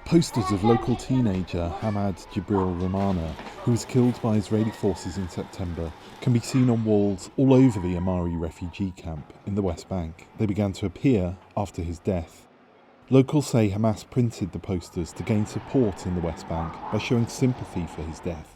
Posters of local teenager Hamad Jibril Ramana, who was killed by Israeli forces in September, can be seen on walls all over the Am'ari Refugee Camp in the West Bank. They began to appear after his death. Locals say Hamas printed the posters to gain support in the West Bank by showing sympathy for his death.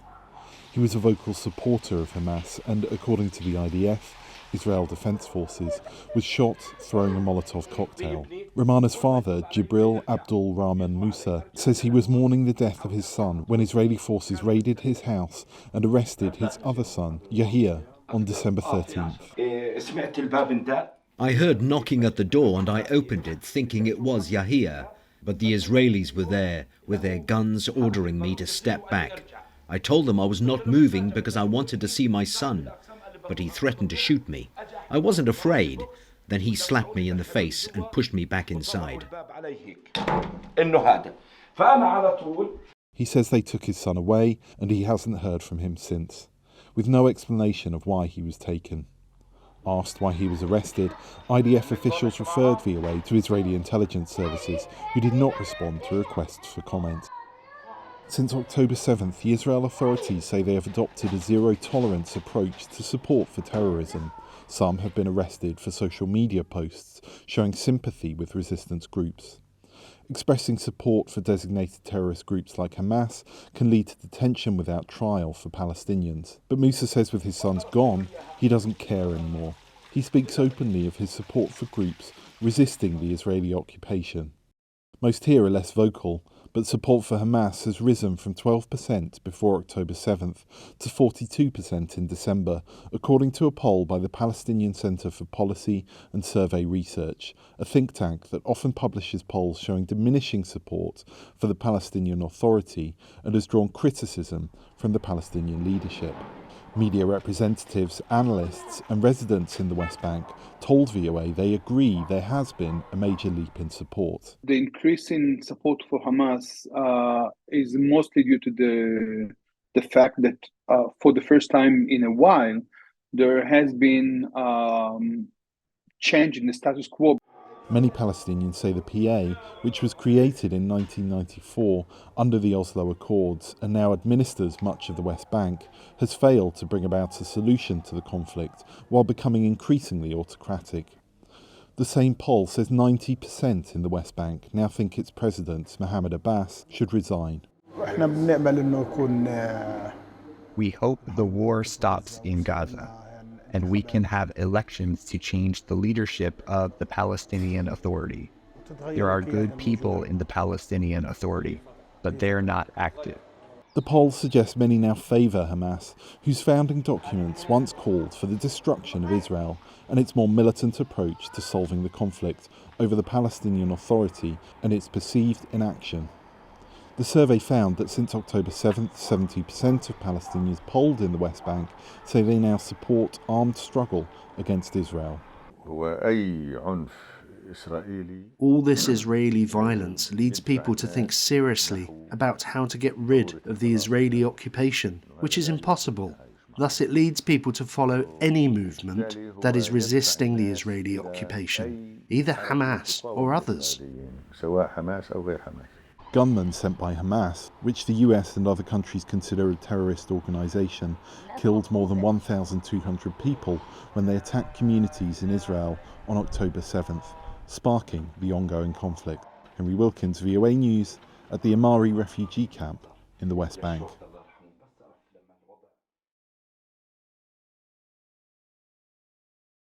He was a vocal supporter of Hamas and, according to the IDF, Israel Defense Forces, was shot throwing a Molotov cocktail. Ramana's father, Jibril Abdul Rahman Musa, says he was mourning the death of his son when Israeli forces raided his house and arrested his other son, Yahya, on December 13th. I heard knocking at the door and I opened it thinking it was Yahya, but the Israelis were there with their guns ordering me to step back. I told them I was not moving because I wanted to see my son, but he threatened to shoot me. I wasn't afraid. Then he slapped me in the face and pushed me back inside. He says they took his son away and he hasn't heard from him since, with no explanation of why he was taken. Asked why he was arrested, IDF officials referred VOA to Israeli intelligence services, who did not respond to requests for comment. Since October 7th, the Israel authorities say they have adopted a zero-tolerance approach to support for terrorism. Some have been arrested for social media posts showing sympathy with resistance groups. Expressing support for designated terrorist groups like Hamas can lead to detention without trial for Palestinians. But Musa says with his sons gone, he doesn't care anymore. He speaks openly of his support for groups resisting the Israeli occupation. Most here are less vocal, but support for Hamas has risen from 12% before October 7th to 42% in December, according to a poll by the Palestinian Center for Policy and Survey Research, a think tank that often publishes polls showing diminishing support for the Palestinian Authority and has drawn criticism from the Palestinian leadership. Media representatives, analysts and residents in the West Bank told VOA they agree there has been a major leap in support. The increase in support for Hamas is mostly due to the fact that for the first time in a while, there has been change in the status quo. Many Palestinians say the PA, which was created in 1994 under the Oslo Accords and now administers much of the West Bank, has failed to bring about a solution to the conflict while becoming increasingly autocratic. The same poll says 90% in the West Bank now think its president, Mahmoud Abbas, should resign. We hope the war stops in Gaza, and we can have elections to change the leadership of the Palestinian Authority. There are good people in the Palestinian Authority, but they're not active. The poll suggests many now favour Hamas, whose founding documents once called for the destruction of Israel and its more militant approach to solving the conflict over the Palestinian Authority and its perceived inaction. The survey found that since October 7th, 70% of Palestinians polled in the West Bank say they now support armed struggle against Israel. All this Israeli violence leads people to think seriously about how to get rid of the Israeli occupation, which is impossible. Thus it leads people to follow any movement that is resisting the Israeli occupation, either Hamas or others. Gunmen sent by Hamas, which the US and other countries consider a terrorist organisation, killed more than 1,200 people when they attacked communities in Israel on October 7th, sparking the ongoing conflict. Henry Wilkins, VOA News, at the Am'ari Refugee Camp in the West Bank.